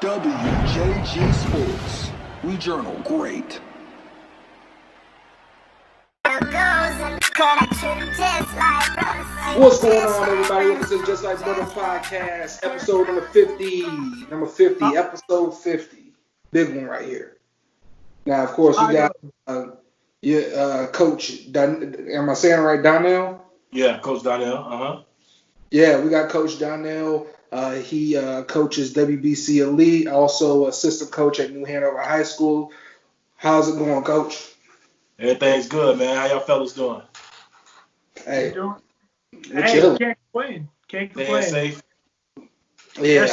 WJG Sports. We journal great. What's going on, everybody? Welcome to the Just Like Brother podcast, episode number 50. Episode 50. Big one right here. Now, of course, we got Coach. Am I saying it right, Donnell? Yeah, Coach Donnell. Yeah, we got Coach Donnell. He coaches WBC Elite, also assistant coach at New Hanover High School. How's it going, Coach? Everything's good, man. How y'all fellas doing? Hey, Hey, can't complain. Staying safe? Yeah.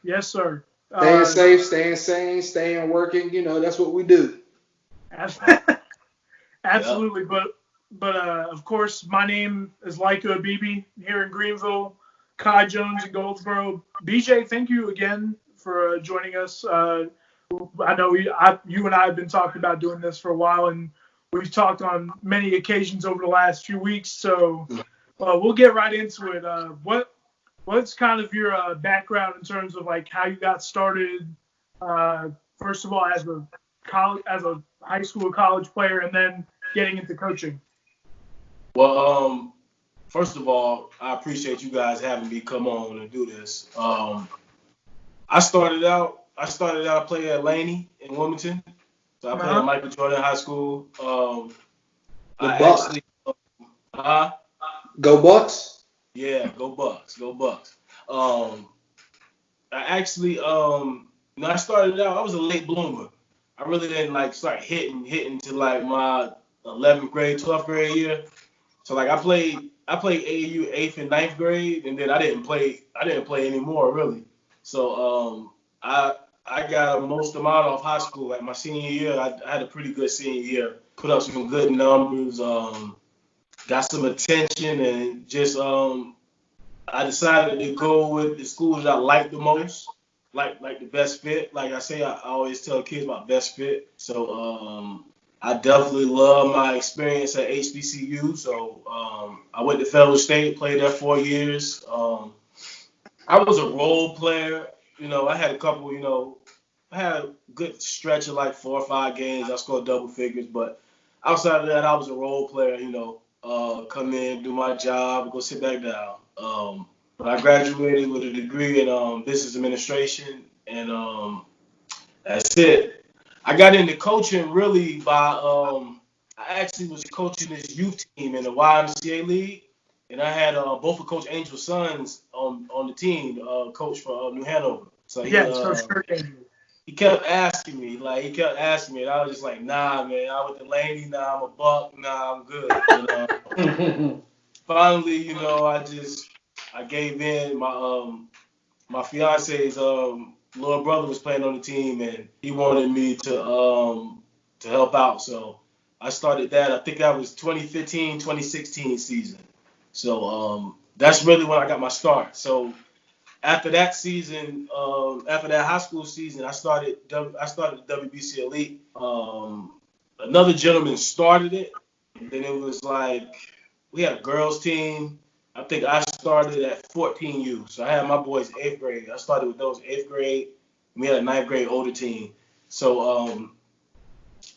Yes, sir. Staying safe, staying sane, staying working. You know, that's what we do. Absolutely. But of course, my name is Laika Abibi here in Greenville, Kai Jones in Goldsboro. BJ, thank you again for joining us. I know you and I have been talking about doing this for a while, and we've talked on many occasions over the last few weeks. So we'll get right into it. What's kind of your background in terms of like how you got started? First of all, as a high school, college player, and then getting into coaching. Well, first of all, I appreciate you guys having me come on and do this. I started out playing at Laney in Wilmington. So I played at Michael Jordan High School. Go Bucks? Yeah, go Bucks. I started out, I was a late bloomer. I really didn't start hitting to like my 11th grade, 12th grade year. So like I played AAU 8th and 9th grade, and then I didn't play anymore really. So I got a most amount of high school. Like my senior year, I had a pretty good senior year. Put up some good numbers, got some attention, and just I decided to go with the schools that I liked the most, like the best fit. Like I say, I always tell kids about best fit. So I definitely love my experience at HBCU. So I went to Federal State, played there 4 years. I was a role player. You know, I had a couple, I had a good stretch of like 4 or 5 games. I scored double figures. But outside of that, I was a role player, come in, do my job, go sit back down. But I graduated with a degree in business administration, and that's it. I got into coaching really by I actually was coaching this youth team in the YMCA league, and I had both of Coach Angel's sons on the team, coach for New Hanover. So he kept asking me, and I was just like, nah, man, I went to Laney, nah, I'm a Buck, nah, I'm good. Finally, I gave in. My fiance's little brother was playing on the team, and he wanted me to help out. So I started that. I think that was 2015, 2016 season. So that's really when I got my start. So after that season, after that high school season, I started the WBC Elite. Another gentleman started it, and then it was like we had a girls team. I think I started at 14U. So I had my boys 8th grade. I started with those 8th grade. We had a 9th grade older team. So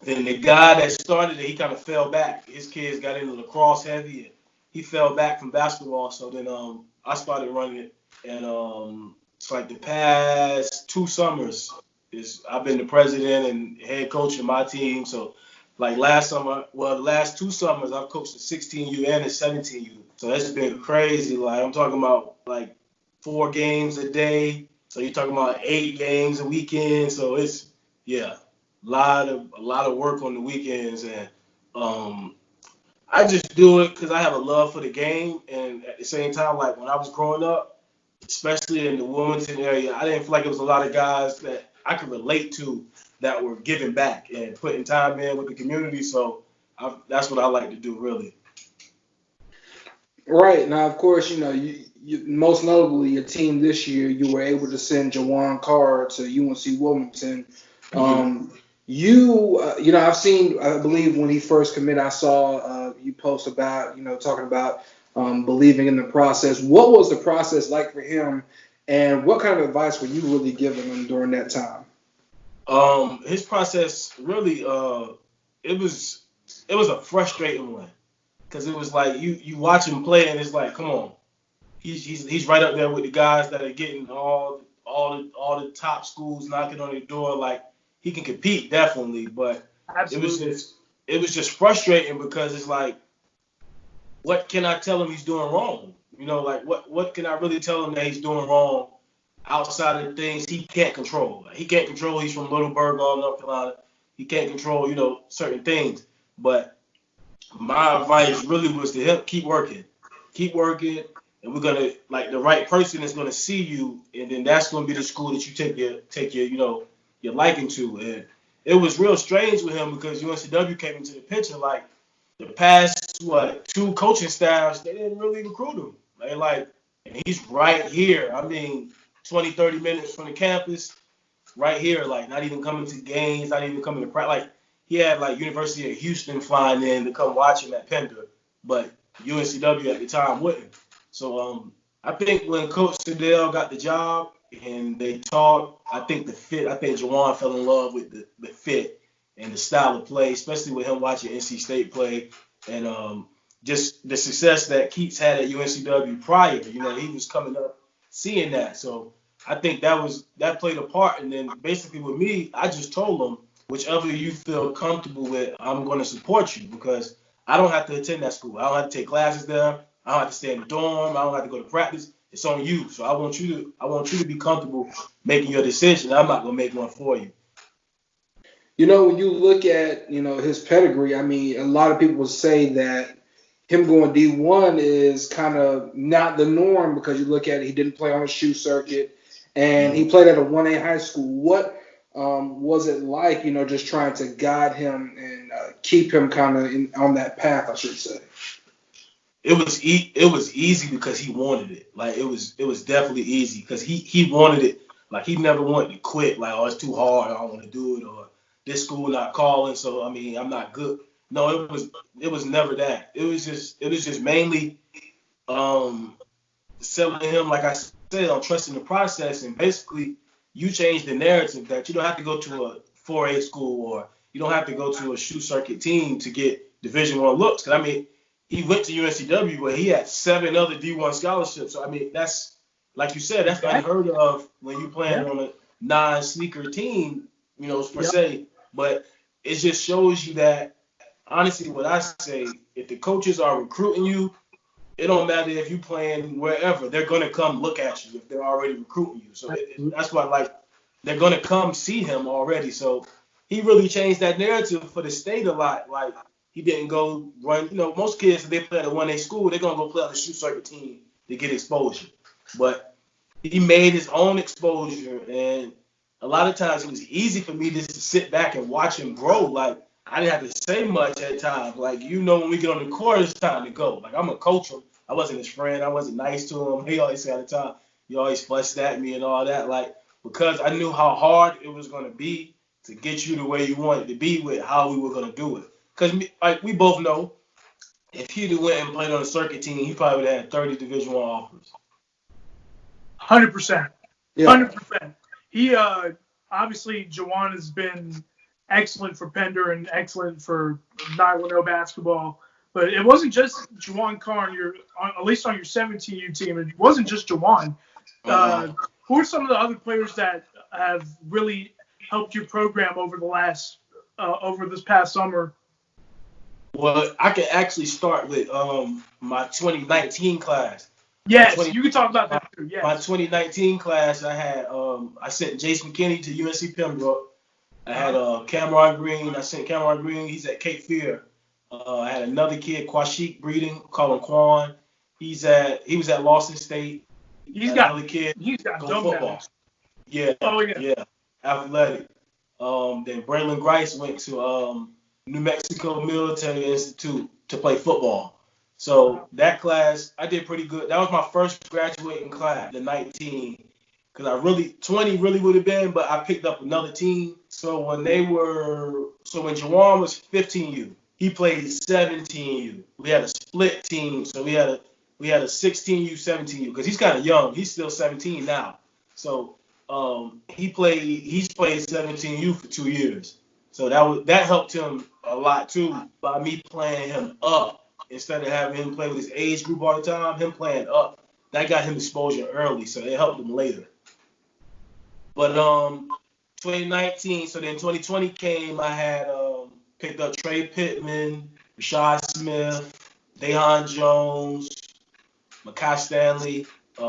then the guy that started it, he kind of fell back. His kids got into lacrosse heavy, and he fell back from basketball. So then I started running it. And it's like the past 2 summers, I've been the president and head coach of my team. So like the last 2 summers, I've coached the 16U and the 17U. So that's been crazy. Like I'm talking about like 4 games a day. So you're talking about 8 games a weekend. So it's a lot of work on the weekends, and I just do it because I have a love for the game. And at the same time, like when I was growing up, especially in the Wilmington area, I didn't feel like it was a lot of guys that I could relate to that were giving back and putting time in with the community. So that's what I like to do, really. Right. Now, of course, you most notably your team this year, you were able to send Jawan Carr to UNC Wilmington. I've seen, I believe when he first committed, I saw you post about, talking about believing in the process. What was the process like for him And what kind of advice were you really giving him during that time? His process really, it was a frustrating one because it was like you watch him play and it's like, come on, he's right up there with the guys that are getting all the top schools knocking on their door. Like he can compete definitely, but Absolutely. it was just frustrating because it's like, what can I tell him he's doing wrong? You know, like what can I really tell him that he's doing wrong outside of the things he can't control? Like, he can't control he's from Little Burger, North Carolina. He can't control, certain things. But my advice really was to help keep working, and we're gonna like the right person is gonna see you, and then that's gonna be the school that you take your your liking to. And it was real strange with him because UNCW came into the picture like the past two coaching staffs they didn't really recruit him. And he's right here. I mean, 20, 30 minutes from the campus, right here, like not even coming to games, not even coming to practice. Like he had like University of Houston flying in to come watch him at Pender, but UNCW at the time wouldn't. So I think when Coach Sedell got the job and they talked, I think the fit. I think Juwan fell in love with the fit and the style of play, especially with him watching NC State play and just the success that Keats had at UNCW prior. He was coming up seeing that. So I think that played a part. And then basically with me, I just told them, whichever you feel comfortable with, I'm going to support you because I don't have to attend that school. I don't have to take classes there. I don't have to stay in the dorm. I don't have to go to practice. It's on you. So I want you to be comfortable making your decision. I'm not going to make one for you. When you look at, his pedigree, I mean, a lot of people say that him going D1 is kind of not the norm because you look at it, he didn't play on a shoe circuit and he played at a 1A high school. What was it like, just trying to guide him and keep him kind of on that path, I should say? It was easy because he wanted it. Like it was definitely easy because he wanted it. Like he never wanted to quit. Like, oh, it's too hard. I don't want to do it, or this school not calling. So I mean, I'm not good. No, it was never that. It was just mainly selling him, like I said, on trusting the process, and basically you change the narrative that you don't have to go to a 4A school or you don't have to go to a shoe circuit team to get Division I looks. Because I mean, he went to UNCW, but he had 7 other D1 scholarships. So I mean, that's like you said, that's unheard of when you playing on a non-sneaker team, per se. But it just shows you that honestly, what I say, if the coaches are recruiting you, it don't matter if you playing wherever, they're gonna come look at you if they're already recruiting you. So that's why, like, they're gonna come see him already. So he really changed that narrative for the state a lot. Like he didn't go run. Most kids if they play at a 1A school, they're gonna go play on the shoe circuit team to get exposure. But he made his own exposure, and a lot of times it was easy for me just to sit back and watch him grow. Like I didn't have to say much at times. Like, when we get on the court, it's time to go. Like, I'm a coach him. I wasn't his friend. I wasn't nice to him. He always said at the time, you always fussed at me and all that. Like, because I knew how hard it was going to be to get you the way you wanted to be with how we were going to do it. Because, like, we both know, if he'd went and played on a circuit team, he probably would have had 30 Division I offers. 100%. Yeah. 100%. He, obviously, Jawan has been excellent for Pender and excellent for 910 basketball. But it wasn't just Jawan Carr at least on your 17U team. It wasn't just Jawan. Who are some of the other players that have really helped your program over this past summer? Well, I can actually start with my 2019 class. Yes, you can talk about that too. Yes. My 2019 class, I had I sent Jace McKinney to UNC Pembroke. I had Cameron Green. I sent Cameron Green. He's at Cape Fear. I had another kid, Kwashik Breeding, call him Quan. He was at Lawson State. He's got go football. Yeah. Oh yeah. Athletic. Then Braylon Grice went to New Mexico Military Institute to play football. So that class, I did pretty good. That was my first graduating class, the 19. Because 20 really would have been, but I picked up another team. So when Jawan was 15U, he played 17U. We had a split team, so we had we had a 16U, 17U because he's kind of young. He's still 17 now. So he's played 17U for 2 years. So that helped him a lot too by me playing him up instead of having him play with his age group all the time. Him playing up, that got him exposure early, so it helped him later. But 2019, so then 2020 came. I had picked up Trey Pittman, Rashad Smith, Dejon Jones, Makai Stanley. I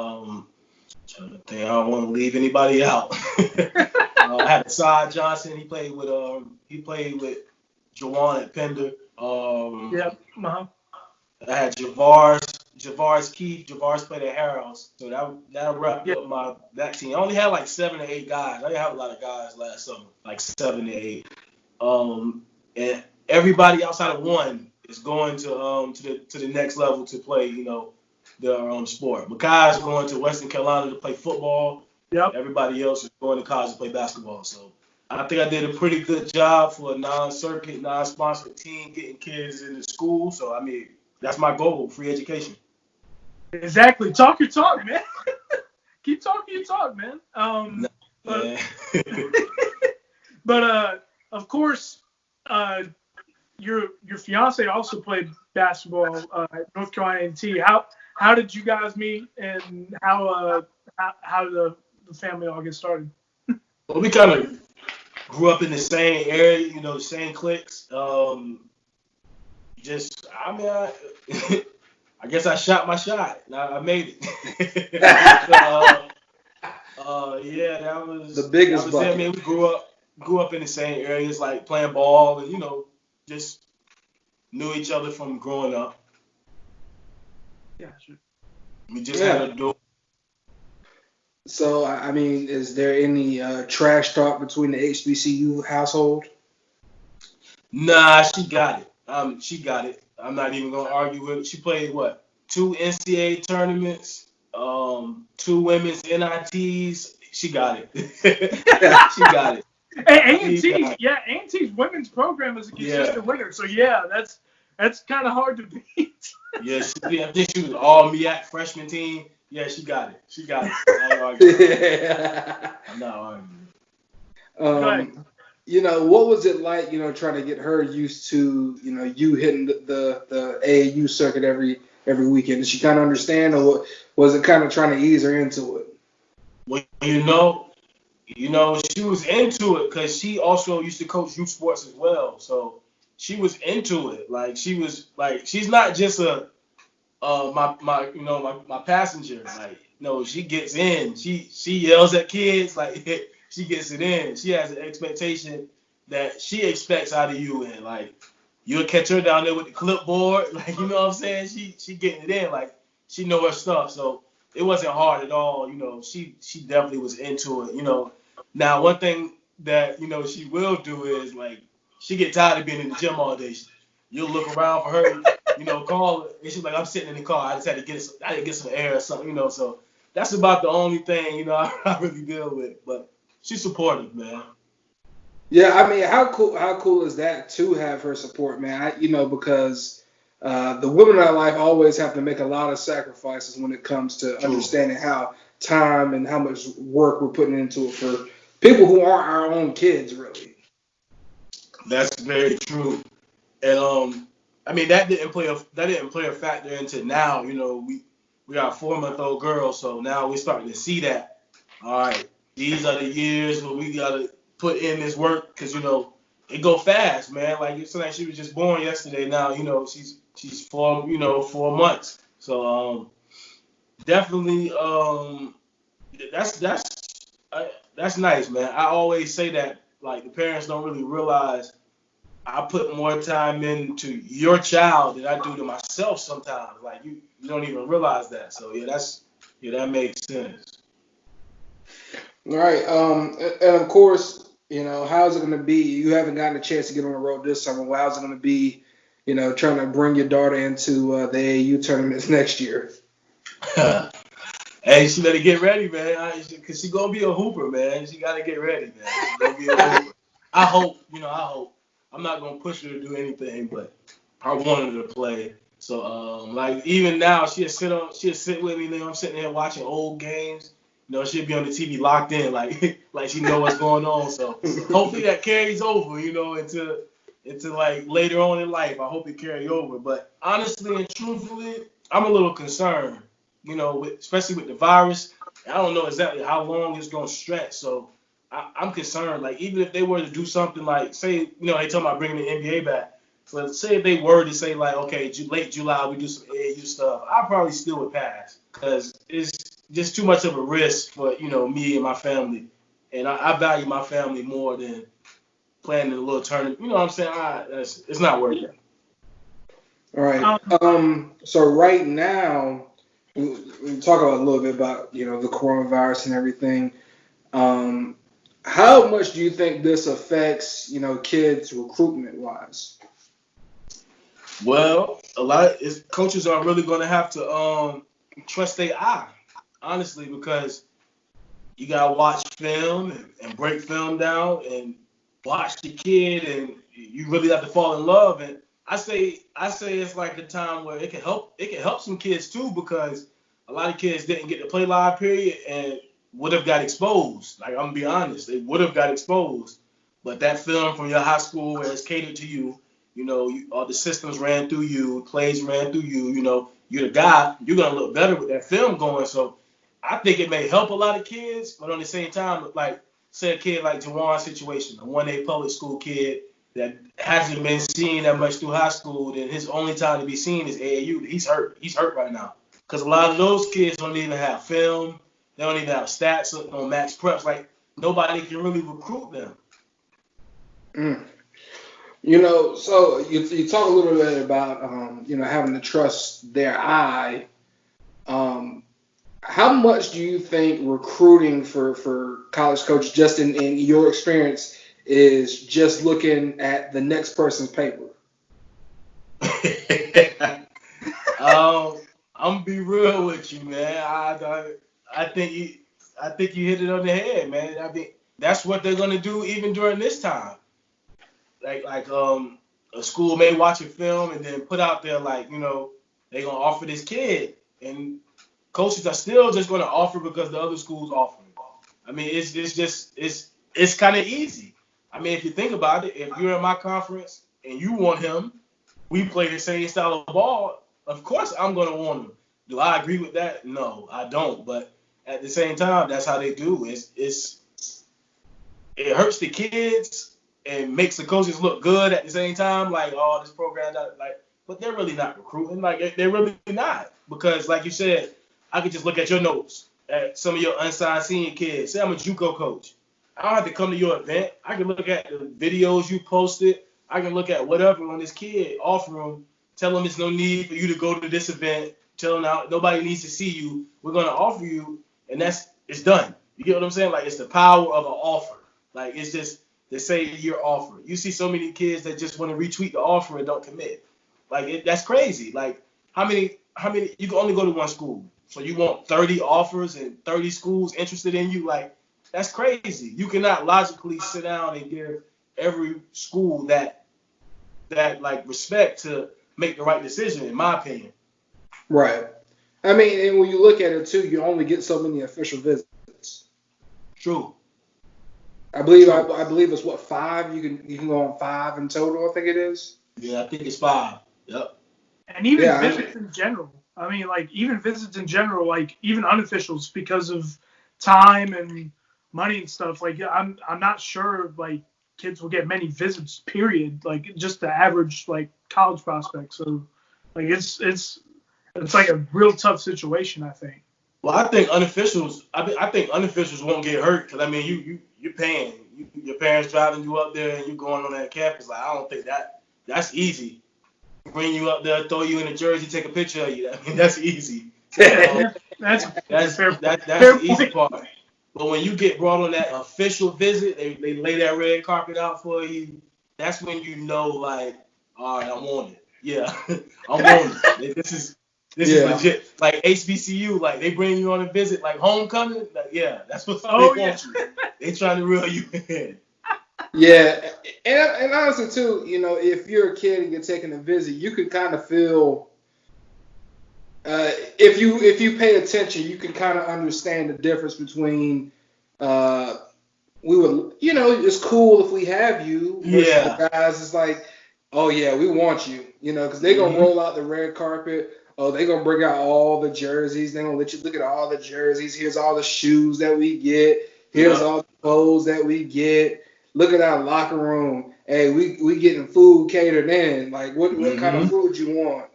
don't want to leave anybody out. I had Asad Johnson. He played with Jawan at Pender. Yep. I had Javaris Keith. Javaris played at Harrows, so that wrapped up that team. I only had like 7 or 8 guys. I didn't have a lot of guys last summer, like 7 to 8. And everybody outside of one is going to the next level to play, their sport. Makai's going to Western Carolina to play football. Yep. Everybody else is going to college to play basketball. So I think I did a pretty good job for a non-circuit, non-sponsored team getting kids into school. So, I mean, that's my goal, free education. Exactly. Talk your talk, man. Keep talking your talk, man. But of course, your fiance also played basketball at North Carolina A&T. How did you guys meet, and how did the family all get started? Well, we kind of grew up in the same area, the same cliques. I guess I shot my shot. I made it. Yeah, that was the biggest bucket. I mean, we grew up in the same areas, like playing ball, and just knew each other from growing up. Yeah, sure. We just had to do it. So, I mean, is there any trash talk between the HBCU household? Nah, she got it. She got it. I'm not even gonna argue with it. She played 2 NCAA tournaments, 2 women's NITs. She got it. She got it. A&T's women's program is a consistent winner. So that's kind of hard to beat. Yeah, I think she was all MEAC freshman team. Yeah, she got it. She got it. I ain't arguing. I'm not arguing. What was it like, trying to get her used to, you hitting the AAU circuit every weekend? Did she kind of understand, or was it kind of trying to ease her into it? Well, she was into it because she also used to coach youth sports as well. So she was into it. Like, she was like, she's not just my passenger. Like, no, she gets in. She yells at kids. Like, she gets it in. She has an expectation that she expects out of you, and like, you'll catch her down there with the clipboard. Like, you know what I'm saying? She getting it in. Like, she know her stuff. So it wasn't hard at all. She definitely was into it. Now, one thing that she will do is, like, she get tired of being in the gym all day. You'll look around for her, call her, and she's like, I'm sitting in the car. I just had to get some air or something, So that's about the only thing, I really deal with. But she's supportive, man. Yeah, I mean, how cool is that to have her support, man? Because the women in our life always have to make a lot of sacrifices when it comes to understanding how time and how much work we're putting into it for people who aren't our own kids, really. That's very true. And I mean, that didn't play a factor into now. We got a 4-month-old girl, so now we're starting to see that. All right, these are the years where we gotta put in this work, because it go fast, man. Like, it's like she was just born yesterday. Now she's 4 months. So definitely that's nice, man. I always say that, like, the parents don't really realize I put more time into your child than I do to myself sometimes. Like, you don't even realize that. So that makes sense. All right. And of course, how's it going to be? You haven't gotten a chance to get on the road this summer. Well, how's it going to be, trying to bring your daughter into the AAU tournaments next year? Hey, she better get ready, man. Because she's going to be a hooper, man. She got to get ready, man. She's going to be a hooper. I hope. I'm not going to push her to do anything, but I want her to play. So like even now she'll sit with me. I'm sitting there watching old games. She'll be on the TV locked in, like like she know what's going on. So hopefully that carries over, into like later on in life. I hope it carry over. But honestly and truthfully, I'm a little concerned. Especially with the virus. I don't know exactly how long it's gonna stretch. So I'm concerned. Like even if they were to do something like say, they talking about bringing the NBA back. So say if they were to say like, okay, late July we do some AAU stuff, I probably still would pass because it's just too much of a risk for me and my family, and I value my family more than playing in a little tournament. You know what I'm saying? It's not worth it. All right. So right now, we talk about a little bit about the coronavirus and everything. How much do you think this affects kids recruitment wise? Well, a lot of coaches are really going to have to trust their eye, honestly, because you gotta watch film and break film down and watch the kid, and you really have to fall in love. And I say it's like a time where it can help some kids too, because a lot of kids didn't get to play live period and would have got exposed. Like I'm gonna be honest, they would have got exposed. But that film from your high school where it's catered to you, all the systems ran through you, plays ran through you, you're the guy, you're gonna look better with that film going. So I think it may help a lot of kids, but on the same time, like say a kid like Jawan's situation, a 1A public school kid that hasn't been seen that much through high school, then his only time to be seen is AAU. He's hurt. He's hurt right now. Because a lot of those kids don't even have film. They don't even have stats on max preps. Like nobody can really recruit them. So you talk a little bit about having to trust their eye. How much do you think recruiting for college coaches, just in your experience, is just looking at the next person's paper? I'm gonna be real with you, man. I think you hit it on the head, man. I mean, that's what they're gonna do even during this time. Like a school may watch a film and then put out there like they're gonna offer this kid, and coaches are still just gonna offer because the other school's offering. I mean, it's kind of easy. I mean, if you think about it, if you're in my conference and you want him, we play the same style of ball. Of course, I'm gonna want him. Do I agree with that? No, I don't. But at the same time, that's how they do. It hurts the kids and makes the coaches look good at the same time. Like, oh, this program, but they're really not recruiting. Like, they're really not, because, like you said, I could just look at your notes at some of your unsigned senior kids. Say I'm a JUCO coach. I don't have to come to your event. I can look at the videos you posted. I can look at whatever on this kid, offer him, tell him there's no need for you to go to this event. Tell him now nobody needs to see you. We're gonna offer you, and it's done. You get what I'm saying? Like, it's the power of an offer. Like, it's just they say your offer. You see so many kids that just want to retweet the offer and don't commit. Like, that's crazy. Like, how many? You can only go to one school, so you want 30 offers and 30 schools interested in you. Like, that's crazy. You cannot logically sit down and give every school that like respect to make the right decision, in my opinion. Right. I mean, and when you look at it too, you only get so many official visits. True. I believe it's what, 5? You can go on 5 in total. I think it is. Yeah, I think it's 5. Yep. And even visits in general. I mean, like even visits in general, like even unofficials, because of time and money and stuff. Like I'm not sure like kids will get many visits. Period. Like just the average like college prospect. So like it's like a real tough situation, I think. Well, I think unofficials won't get hurt, because I mean you're paying your parents driving you up there and you going on that campus. Like, I don't think that's easy. Bring you up there, throw you in a jersey, take a picture of you. I mean, that's easy. That's the easy part. But when you get brought on that official visit, they lay that red carpet out for you. That's when you know, like, all right, I want it. Yeah, I want it. This is legit. Like HBCU, like they bring you on a visit, like homecoming. Like, yeah, that's what they want you. They trying to reel you in. Yeah, and honestly too, if you're a kid and you're taking a visit, you could kind of feel If you pay attention, you can kind of understand the difference between we would, it's cool if we have you versus the Yeah. guys. It's like, oh yeah, we want you, because they're gonna Hmm. roll out the red carpet. Oh, they're gonna bring out all the jerseys. They're gonna let you look at all the jerseys. Here's all the shoes that we get. Here's Yeah. all the clothes that we get. Look at our locker room. Hey, we getting food catered in. Like, what kind of Hmm. food you want?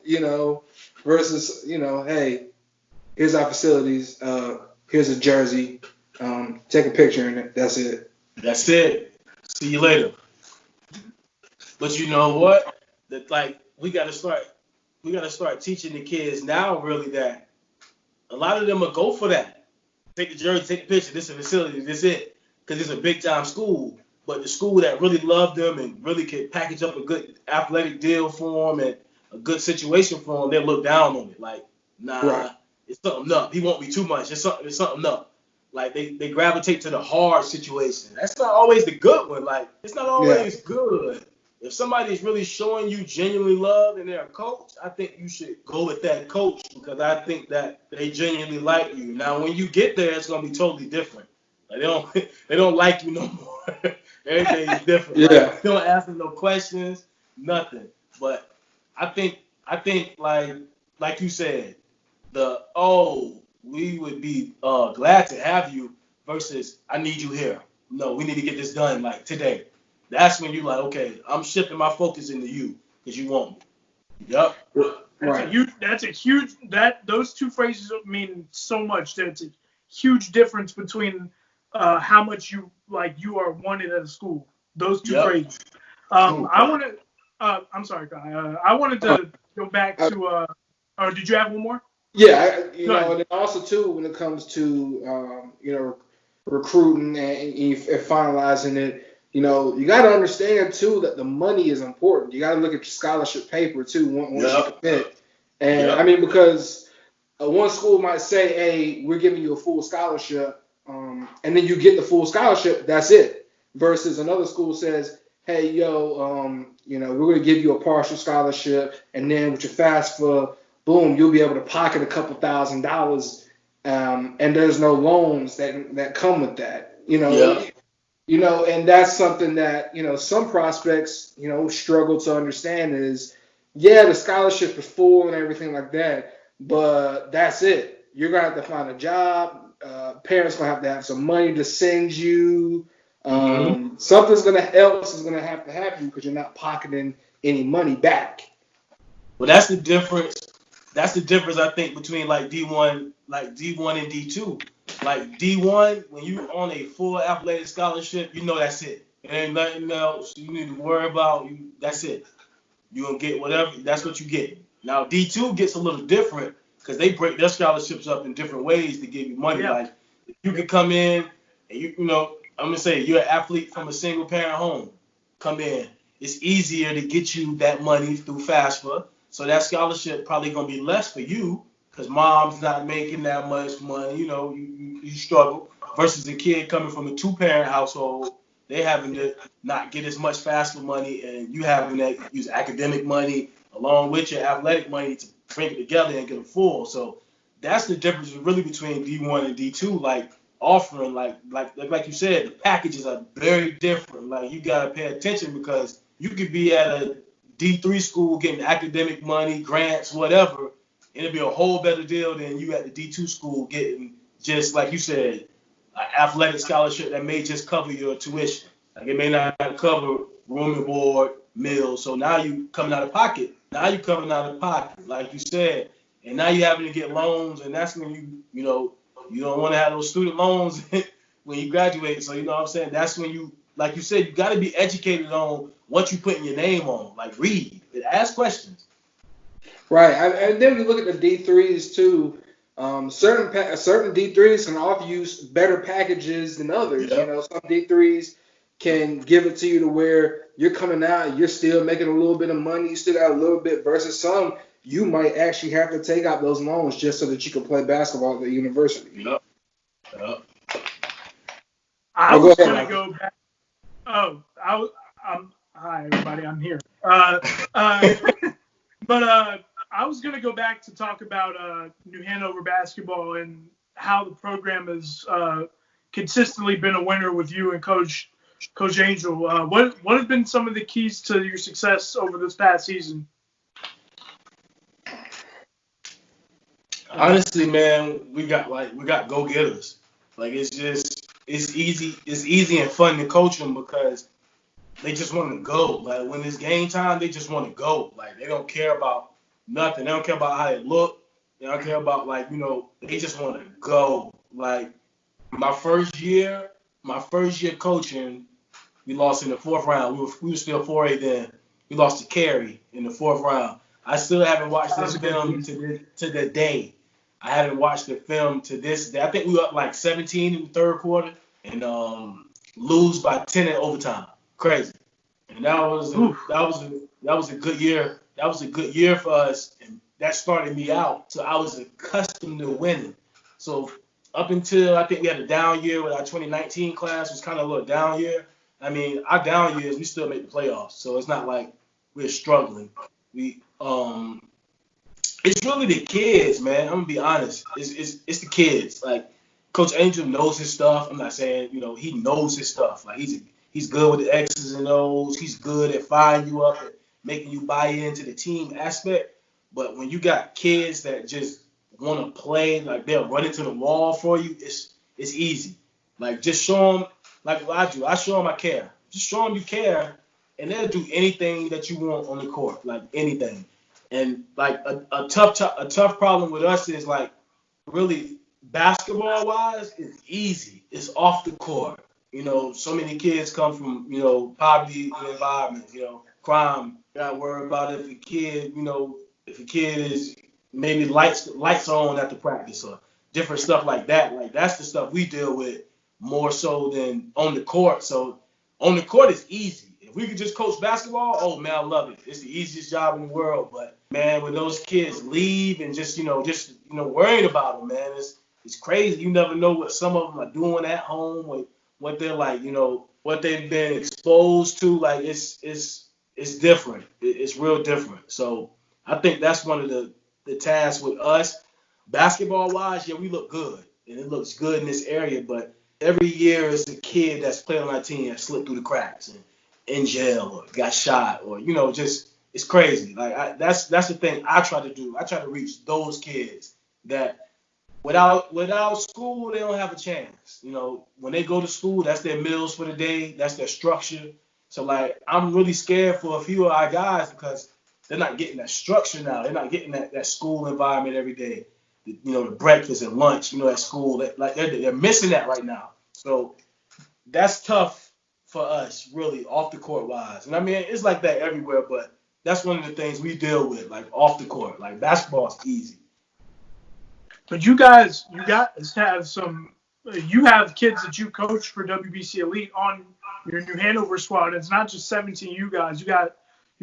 Versus, hey, here's our facilities. Here's a jersey. Take a picture and that's it. That's it. See you later. But you know what? That like we gotta start teaching the kids now really that a lot of them will go for that. Take the jersey, take the picture, this is a facility, this is it. Because it's a big time school. But the school that really loved them and really could package up a good athletic deal for them and a good situation for them, they look down on it. Like, Right. nah, it's something up. He won't be too much. It's something up. Like they gravitate to the hard situation. That's not always the good one. Like, it's not Yeah. always good. If somebody's really showing you genuinely love and they're a coach, I think you should go with that coach because I think that they genuinely like you. Now, when you get there, it's gonna be totally different. Like they don't like you no more. Everything is different. Yeah. Like they don't ask them no questions, nothing. But I think like you said, we would be glad to have you versus I need you here. No, we need to get this done like today. That's when you like, okay, I'm shifting my focus into you because you want me. Yep. Right. That's a huge that those two phrases mean so much. That's a huge difference between how much you are wanted at a school. Those two Yep. phrases. True. I want to. I'm sorry, Kai. I wanted Uh, to go back uh, to. Or did you have one more? yeah. Go ahead. And then also too, when it comes to recruiting and finalizing it, you got to understand too that the money is important. You got to look at your scholarship paper too once you Yep. commit. And I Yep. mean because one school might say, "Hey, we're giving you a full scholarship," and then you get the full scholarship. That's it. Versus another school says, "Hey, yo, we're going to give you a partial scholarship, and then with your FAFSA, boom, you'll be able to pocket a couple $1,000, and there's no loans that come with that." Yep. And that's something that some prospects struggle to understand is, yeah, the scholarship is full and everything like that, but that's it. You're gonna have to find a job. Parents gonna have to have some money to send you. Hmm. Something's gonna else is gonna have to happen because you're not pocketing any money back. Well, that's the difference. That's the difference I think between D1 and D2. Like D1, when you on a full athletic scholarship, you know that's it. There ain't nothing else you need to worry about. That's it. You gonna get whatever. That's what you get. Now D2 gets a little different because they break their scholarships up in different ways to give you money. Yeah. Like you can come in and I'm gonna say you're an athlete from a single parent home. Come in. It's easier to get you that money through FAFSA. So that scholarship probably gonna be less for you because mom's not making that much money. You struggle versus a kid coming from a two-parent household. They having to not get as much FAFSA money, and you having to use academic money along with your athletic money to bring it together and get a full. So that's the difference really between D1 and D2. Like offering, like you said, the packages are very different. Like you gotta pay attention because you could be at a D3 school getting academic money, grants, whatever, and it'd be a whole better deal than you at the D2 school getting just like you said, an athletic scholarship that may just cover your tuition. Like it may not cover room and board, meals. So now you coming out of pocket. Now you coming out of pocket, like you said, and now you having to get loans, and that's when you don't want to have those student loans when you graduate. So you know what I'm saying. That's when like you said, you got to be educated on what you putting your name on. Like read, ask questions. Right, and then we look at the D3s too. Certain D3s can offer you better packages than others. Yep. Some D3s can give it to you to where you're coming out, you're still making a little bit of money, you still got a little bit. Versus some, you might actually have to take out those loans just so that you can play basketball at the university. Yep. Yep. I Oh, go was ahead, gonna Michael. go back. Oh, I'm. Hi, everybody. I'm here. Uh, but I was going to go back to talk about New Hanover basketball and how the program has consistently been a winner with you and Coach Angel. What have been some of the keys to your success over this past season? Honestly, man, we got go getters. Like it's easy and fun to coach them because they just want to go. Like when it's game time, they just want to go. Like they don't care about nothing. They don't care about how they look. They don't care about they just want to go. Like my first year coaching, we lost in the fourth round. We were still 4A then. We lost to Cary in the fourth round. I still haven't watched this film to the day. I haven't watched the film to this day. I think we were up like 17 in the third quarter and lose by 10 in overtime. Crazy. And that was a good year. That was a good year for us, and that started me out. So I was accustomed to winning. So up until I think we had a down year with our 2019 class, was kind of a little down year. I mean, our down years we still make the playoffs, so it's not like we're struggling. It's really the kids, man. I'm gonna be honest. It's the kids. Like Coach Angel knows his stuff. I'm not saying he knows his stuff. Like he's good with the X's and O's. He's good at firing you up and making you buy into the team aspect. But when you got kids that just want to play, like they'll run into the wall for you, it's easy. Like just show them, like what I do. I show them I care. Just show them you care, and they'll do anything that you want on the court, like anything. And like a tough problem with us is like really basketball wise, it's easy. It's off the court. So many kids come from poverty environments. Crime. Got to worry about if a kid is maybe lights on at the practice or different stuff like that. Like that's the stuff we deal with more so than on the court. So on the court is easy. If we could just coach basketball, oh man, I love it. It's the easiest job in the world. But man, when those kids leave and just worried about them, man, it's crazy. You never know what some of them are doing at home, what they're like, what they've been exposed to. Like it's different. It's real different. So I think that's one of the tasks with us, basketball wise. Yeah, we look good and it looks good in this area, but every year is a kid that's playing on our team that slipped through the cracks and in jail or got shot or just it's crazy. Like that's the thing I try to do. I try to reach those kids that without school they don't have a chance. When they go to school, that's their meals for the day, that's their structure. So like I'm really scared for a few of our guys because they're not getting that structure now. They're not getting that school environment every day. The breakfast and lunch, at school. They're missing that right now. So that's tough for us, really, off the court wise. And I mean, it's like that everywhere, but that's one of the things we deal with, like off the court. Like basketball is easy. But you guys have you have kids that you coach for WBC Elite on your New Hanover squad. It's not just 17 you guys. You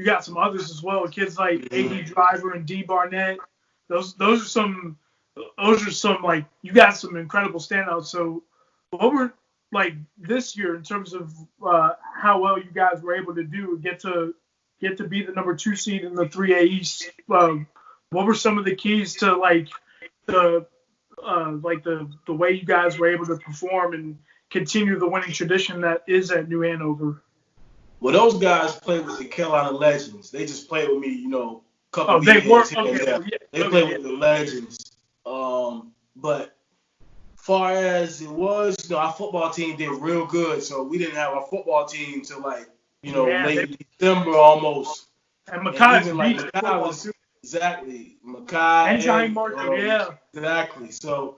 got some others as well. Kids like A.D. Driver and D. Barnett. Those are some like you got some incredible standouts. So what were like this year in terms of how well you guys were able to do get to be the number 2 seed in the 3A East? What were some of the keys to like the way you guys were able to perform and continue the winning tradition that is at New Hanover? Well, those guys play with the Carolina Legends. They just played with me, couple of years here and there. They play with the Legends. But far as it was, our football team did real good. So we didn't have our football team till late December almost. And Mackay's like Mackay was exactly Mackay and Johnny Martin, exactly. So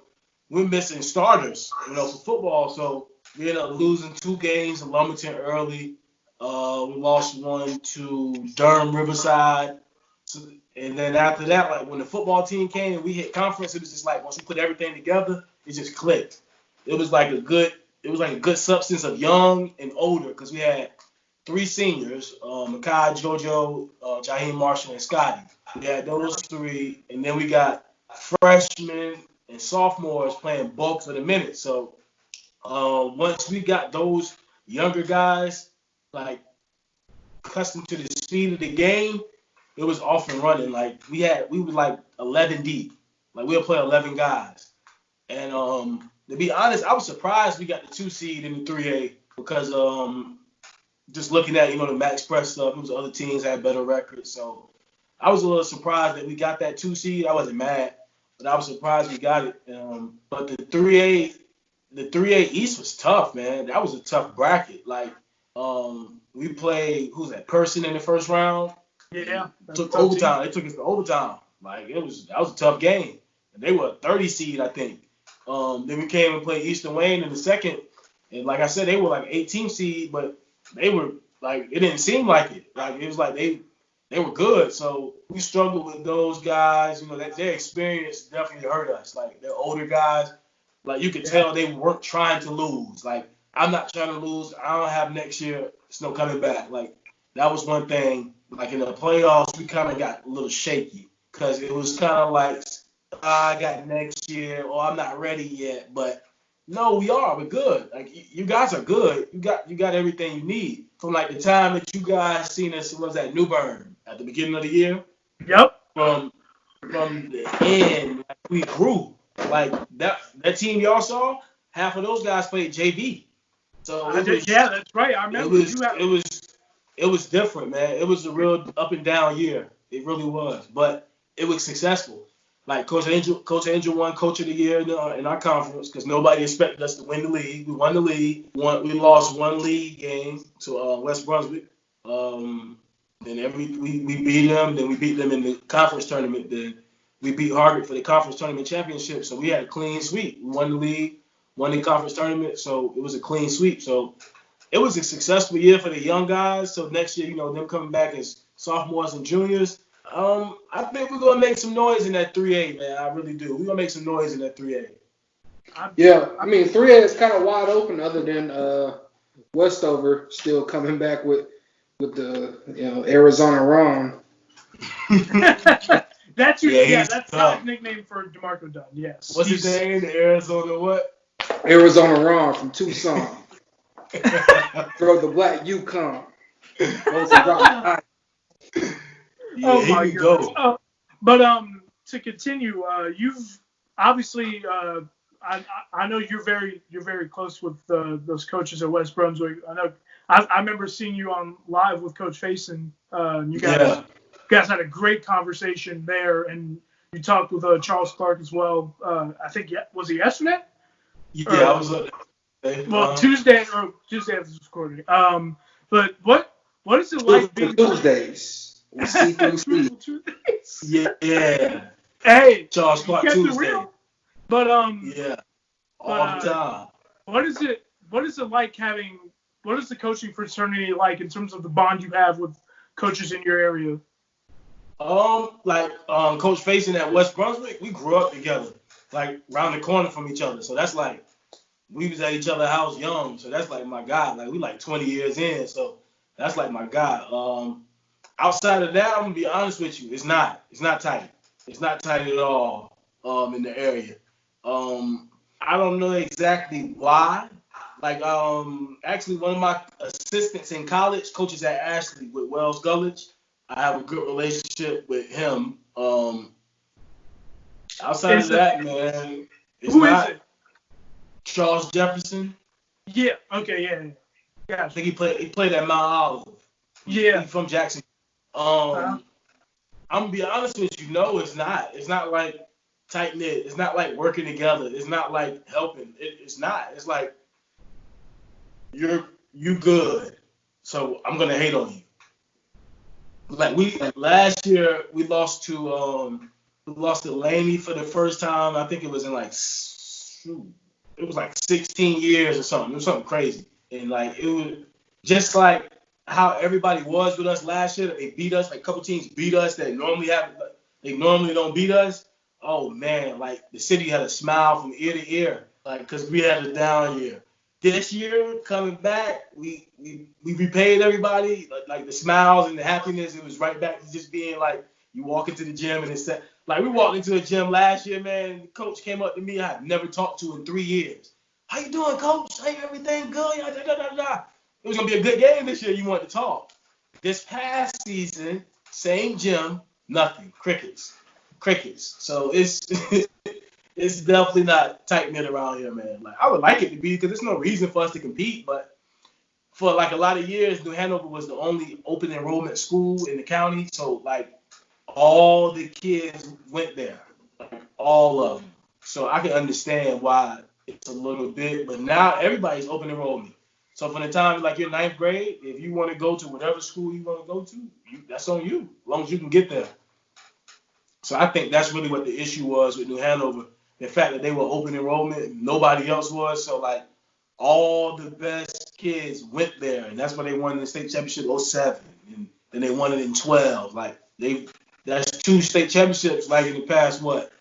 we're missing starters, for football. So we ended up losing 2 games in Lumberton early. We lost one to Durham Riverside. So, and then after that, like when the football team came and we hit conference, it was just like once we put everything together, it just clicked. It was like a good substance of young and older because we had 3 seniors, Makai, JoJo, Jaheim Marshall, and Scotty. We had those 3, and then we got freshmen and sophomores playing bulk of the minutes. So once we got those younger guys like accustomed to the speed of the game, it was off and running. Like we were like 11 deep. Like we'll play 11 guys. And to be honest, I was surprised we got the 2 seed in the 3A because just looking at the Max Press stuff, it was other teams had better records. So I was a little surprised that we got that 2 seed. I wasn't mad, but I was surprised we got it. But the 3A East was tough, man. That was a tough bracket. Like we played Person in the first round. Yeah, Took overtime. They took us to overtime. Like that was a tough game. And they were a 30 seed, I think. Then we came and played Eastern Wayne in the second, and like I said, they were like 18 seed, but they were like it didn't seem like it. Like it was like they were good. So we struggled with those guys. That their experience definitely hurt us. Like they're older guys. Like you could tell they weren't trying to lose. Like I'm not trying to lose. I don't have next year. It's no coming back. Like that was one thing. Like in the playoffs, we kind of got a little shaky because it was kind of like I got next year or I'm not ready yet. But no, we are. We're good. Like you guys are good. You got everything you need. From like the time that you guys seen us, was at New Bern at the beginning of the year. Yep. From the end, like, we grew. Like that team y'all saw, half of those guys played JV. So yeah, that's right. I remember. It was different, man. It was a real up and down year. It really was, but it was successful. Like Coach Angel won Coach of the Year in our conference because nobody expected us to win the league. We won the league. We lost one league game to West Brunswick. Then we beat them. Then we beat them in the conference tournament. Then we beat Harvard for the conference tournament championship. So we had a clean sweep. We won the league, won the conference tournament. So it was a clean sweep. So it was a successful year for the young guys. So next year, them coming back as sophomores and juniors. I think we're gonna make some noise in that 3A, man. I really do. We're gonna make some noise in that 3A. Yeah, I mean 3A is kind of wide open, other than Westover still coming back with the Arizona Ron. That's his nickname for DeMarco Dunn. Yes. What's his name? The Arizona what? Arizona Ron from Tucson. Throw the black Yukon. Yeah, oh my goodness. But to continue, you've obviously I know you're very close with those coaches at West Brunswick. I know I remember seeing you on live with Coach Faison. You guys had a great conversation there, and you talked with Charles Clark as well. I think was it yesterday? Yeah, I was. Tuesday I was recording. But what is it like being Tuesdays? Yeah. Hey, Charles Clark Tuesday. But all the time. What is it like having? What is the coaching fraternity like in terms of the bond you have with coaches in your area? Coach Faison at West Brunswick, we grew up together, like around the corner from each other. So that's like we was at each other's house young. So that's like my guy. Like we like 20 years in. So that's like my guy. Outside of that, I'm gonna be honest with you, it's not tight. It's not tight at all. In the area. I don't know exactly why. Like, actually, one of my assistants in college coaches at Ashley with Wells Gulledge. I have a good relationship with him. Outside of that, man, who is it? Charles Jefferson. Yeah. Okay. Yeah. Gotcha. I think he played at Mount Olive. Yeah. He's from Jackson. I'm gonna be honest with you. No, it's not. It's not like tight knit. It's not like working together. It's not like helping. It's not. It's like you good. So I'm gonna hate on you. Like last year we lost to Laney for the first time. I think it was in like 16 years or something. It was something crazy. And like it was just like how everybody was with us last year. They beat us. Like a couple teams beat us that normally don't beat us. Oh man, like the city had a smile from ear to ear, like because we had a down year. This year coming back, we repaid everybody, like the smiles and the happiness. It was right back to just being like you walk into the gym and it's like we walked into a gym last year, man. The coach came up to me I had never talked to in 3 years. How you doing, coach? Hey, everything good? It was gonna be a good game this year. You wanted to talk. This past season, same gym, nothing, crickets. So it's it's definitely not tight knit around here, man. Like I would like it to be because there's no reason for us to compete, but for like a lot of years, New Hanover was the only open enrollment school in the county. So like all the kids went there, like all of them. So I can understand why it's a little bit, but now everybody's open enrollment. So from the time like you're ninth grade, if you want to go to whatever school you want to go to, that's on you, as long as you can get there. So I think that's really what the issue was with New Hanover. The fact that they were open enrollment, nobody else was. So like all the best kids went there, and that's why they won the state championship '07, and then they won it in 12. Like that's 2 state championships like in the past what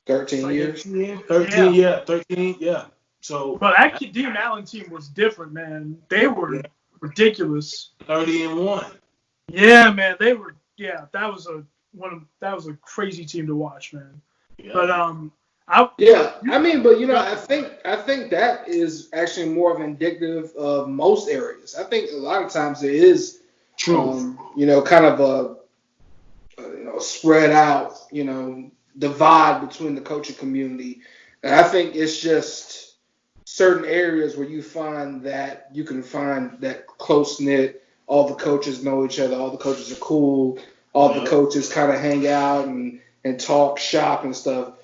13 years. 13, yeah, 13, yeah. So But that Dean Allen team was different, man. They were ridiculous. 30-1. Yeah, man, they were. Yeah, that was a crazy team to watch, man. Yeah. But I mean, but I think that is actually more of indicative of most areas. I think a lot of times there is True. Kind of a spread out, divide between the coaching community. And I think it's just certain areas where you find that you can find that close knit. All the coaches know each other. All the coaches are cool. All the coaches kind of hang out and talk shop and stuff.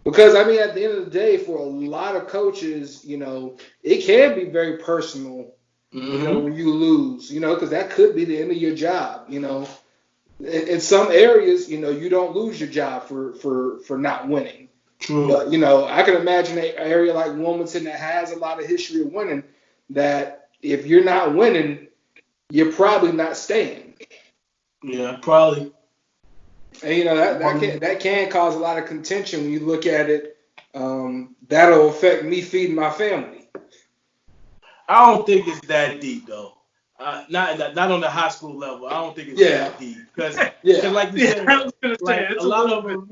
Because, I mean, at the end of the day, for a lot of coaches, it can be very personal, when you lose, because that could be the end of your job, In some areas, you don't lose your job for not winning. True. But, I can imagine an area like Wilmington that has a lot of history of winning, that if you're not winning, you're probably not staying. Yeah, probably. And that can cause a lot of contention when you look at it. That'll affect me feeding my family. I don't think it's that deep though. Not on the high school level. I don't think it's that deep because like you said, like a lot of them,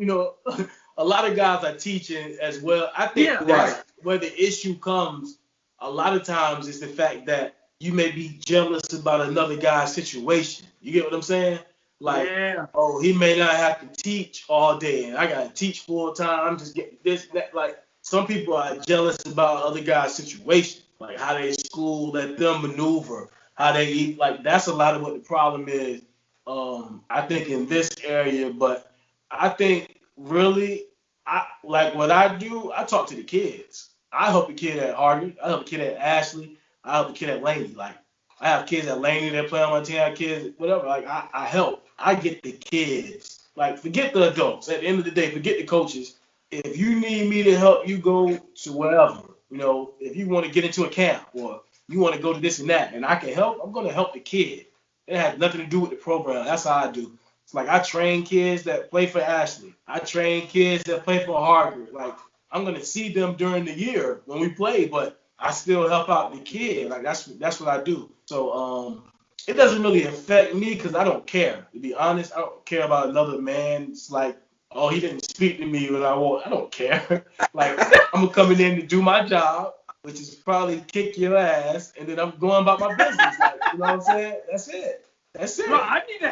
a lot of guys are teaching as well. I think that's where the issue comes. A lot of times it's the fact that you may be jealous about another guy's situation. You get what I'm saying? Like, oh, he may not have to teach all day, and I gotta teach full time. I'm just getting this, that. Like, some people are jealous about other guys' situation, like how they school, let them maneuver, how they eat. Like, that's a lot of what the problem is. I think in this area, but I think really, I like what I do. I talk to the kids. I help a kid at Harvard. I help a kid at Ashley. I help a kid at Laney. Like, I have kids at Laney that play on my team. I have kids, whatever. Like, I help. I get the kids. Like, forget the adults. At the end of the day, forget the coaches. If you need me to help you go to wherever, if you want to get into a camp or you want to go to this and that, and I can help, I'm going to help the kid. It has nothing to do with the program. That's how I do. It's like I train kids that play for Ashley. I train kids that play for Harvard. Like, I'm going to see them during the year when we play, but I still help out the kid. Like, that's what I do. So, it doesn't really affect me because I don't care. To be honest, I don't care about another man. It's like, oh, he didn't speak to me when I want. I don't care. Like, I'm coming in to do my job, which is probably kick your ass, and then I'm going about my business. Like, you know what I'm saying? That's it. Bro, I need to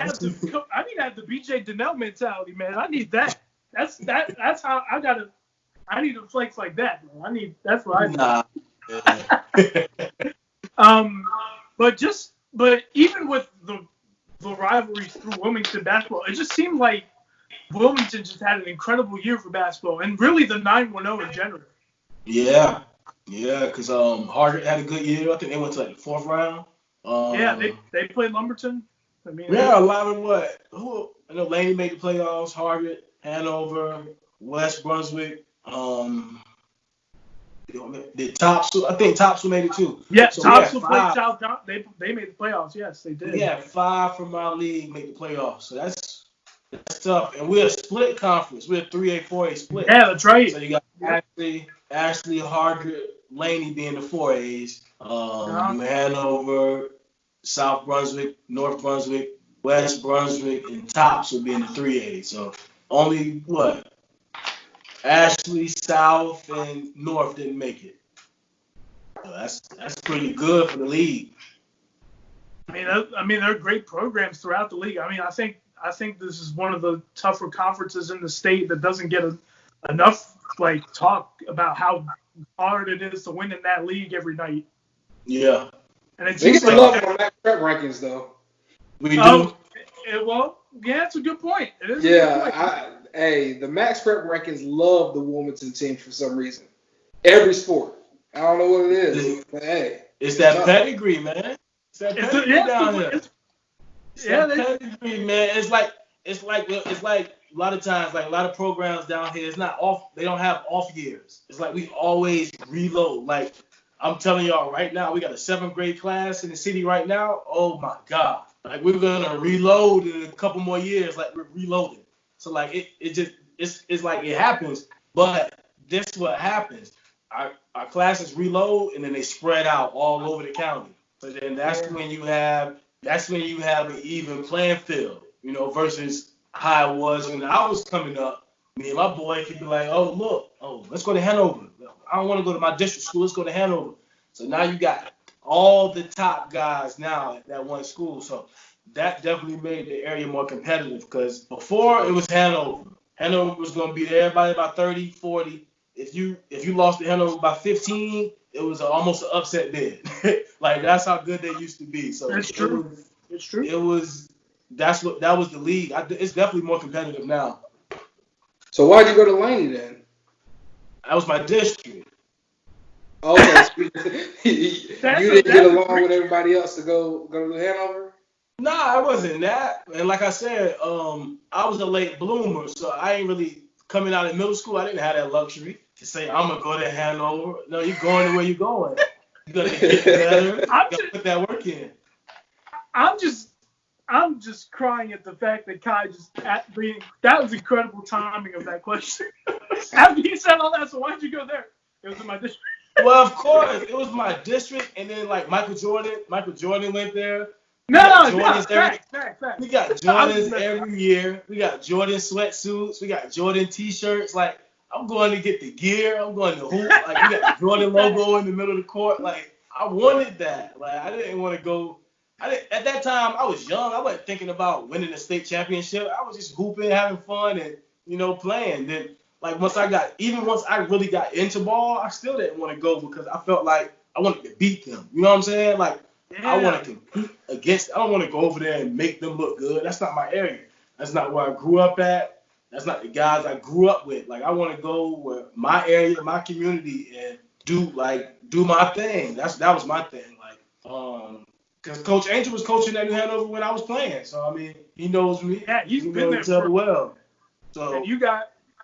have the BJ Donnell mentality, man. I need that. That's how I need to flex like that, man. That's what I need. But even with the rivalries through Wilmington basketball, it just seemed like Wilmington just had an incredible year for basketball, and really the 9-1-0 in general. Yeah, because Harvard had a good year. I think they went to like the 4th round. They played Lumberton. I mean, a lot of what? I know Laney made the playoffs. Harvard, Hanover, West Brunswick. Did Topsail? I think Topsail made it too. Yeah, so Topsail played South. They made the playoffs. Yes, they did. Yeah, 5 from our league make the playoffs. So that's tough. And we're a split conference. We're a 3A, 4A split. Yeah, that's right. So you got Ashley, Harvard, Laney being the 4As. New Hanover, South Brunswick, North Brunswick, West Brunswick, and Topsail being the 3As. So only what? Ashley, South, and North didn't make it. So that's pretty good for the league. There are great programs throughout the league. I think this is one of the tougher conferences in the state that doesn't get enough talk about how hard it is to win in that league every night. Yeah. And it They seems get love on Max Prep rankings though. We do. It's a good point. It is. A good point. The Max Prep rankings love the Wilmington team for some reason. Every sport. I don't know what it is, but hey. It's that pedigree, man. It's that pedigree down here. It's that pedigree, man. It's like a lot of times, like a lot of programs down here, it's not off. They don't have off years. It's like we always reload. Like I'm telling y'all right now, we got a 7th grade class in the city right now. Oh my God. Like we're gonna reload in a couple more years. Like we're reloading. So like it's like it happens. But this is what happens. Our classes reload and then they spread out all over the county. So then that's when you have an even playing field, versus how it was when I was coming up. Me and my boy could be like, let's go to Hanover. I don't want to go to my district school. Let's go to Hanover. So now you got all the top guys now at that one school. So that definitely made the area more competitive because before it was Hanover. Hanover was going to beat everybody by 30, 40. If you lost to Hanover by 15, it was almost an upset bid. Like that's how good they used to be. So it's true. It's true. That was the league. It's definitely more competitive now. So why'd you go to Laney then? That was my district. Okay, you didn't get along with everybody else to go to Hanover? Nah, I wasn't that. And like I said, I was a late bloomer, so I ain't really coming out of middle school. I didn't have that luxury to say I'm gonna go to Hanover. No, you're going to where you're going. You gotta get better. You gotta put that work in. I'm just crying at the fact that Kai that was incredible timing of that question. After he said all that, so why'd you go there? It was in my district. Well, of course, it was my district, and then like Michael Jordan went there. Fact. We got Jordans every year. We got Jordan sweatsuits. We got Jordan t-shirts. Like I'm going to get the gear. I'm going to hoop. Like we got the Jordan logo in the middle of the court. Like I wanted that. Like I didn't want to go. At that time, I was young. I wasn't thinking about winning a state championship. I was just hooping, having fun, and playing. Then, like once I really got into ball, I still didn't want to go because I felt like I wanted to beat them. You know what I'm saying? Like I want to compete against. I don't want to go over there and make them look good. That's not my area. That's not where I grew up at. That's not the guys I grew up with. Like I want to go where my area, my community, and do my thing. That was my thing. Because Coach Angel was coaching at New Hanover when I was playing. So, I mean, he knows me. Yeah, he's been there for well. So, and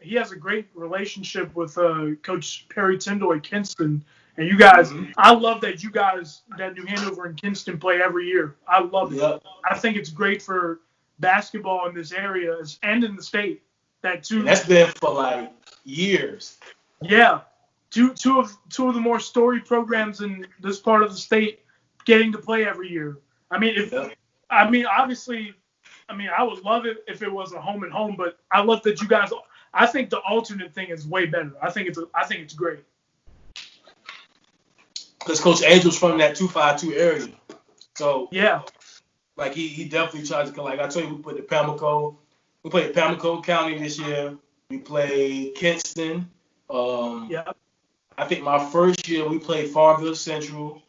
he has a great relationship with Coach Perry Tyndall at Kinston. And you guys, I love that that New Hanover and Kinston play every year. I love it. I think it's great for basketball in this area and in the state. That's been for like years. Yeah. Two of the more storied programs in this part of the state getting to play every year. Obviously, I would love it if it was a home and home, but I love that you guys. I think the alternate thing is way better. I think it's great. Because Coach Angel's from that 252 area, so yeah, like he definitely tries to come. Like I told you, we played Pamlico County this year. We played Kinston. I think my first year we played Farmville Central.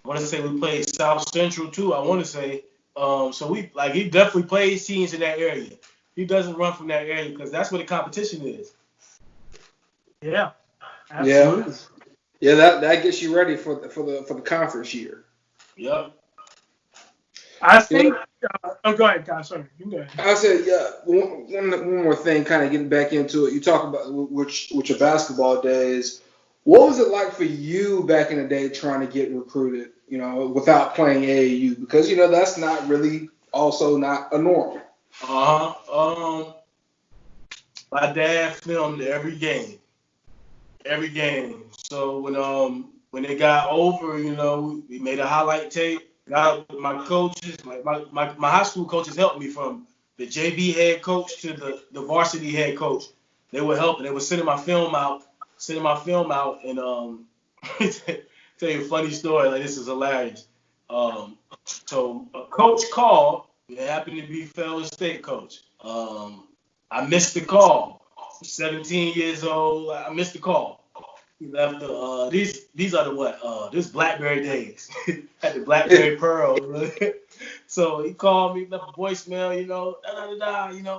I want to say we played South Central too. I want to say. So he definitely plays teams in that area. He doesn't run from that area because that's where the competition is. Yeah. Absolutely. Yeah, that gets you ready for the conference year. Yep. I think. Go ahead, guys. Sorry, you go ahead. I said, one more thing, kind of getting back into it. You talk about which your basketball days. What was it like for you back in the day trying to get recruited? Without playing AAU, because that's not really also not a norm. My dad filmed every game. So when it got over, we made a highlight tape. Got with my coaches, my high school coaches helped me from the JV head coach to the varsity head coach. They were helping. They were sending my film out, and tell you a funny story. Like this is hilarious. So a coach called. It happened to be fellow state coach. I missed the call. 17 years old. I missed the call. He left the these are the what this BlackBerry days. Had the BlackBerry Pearl. So he called me, left a voicemail,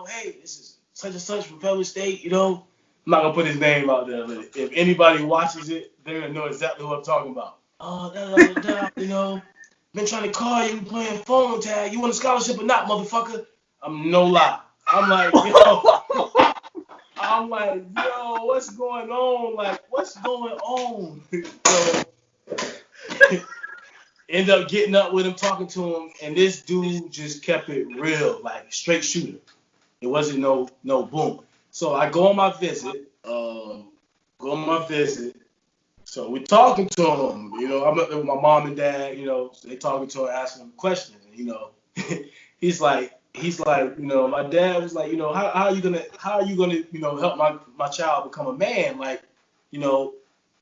hey, this is such and such from Fellow State, I'm not gonna put his name out there, but if anybody watches it, they're gonna know exactly what I'm talking about. Been trying to call you, playing phone tag. You want a scholarship or not, motherfucker? I'm no lie. I'm like, yo, what's going on? Like, what's going on? So, end up getting up with him, talking to him, and this dude just kept it real, like straight shooter. It wasn't no boom. So I go on my visit. So we're talking to him. I'm up there with my mom and dad. So they talking to him, asking him questions. He's like, my dad was like, how are you gonna, help my child become a man? Like, and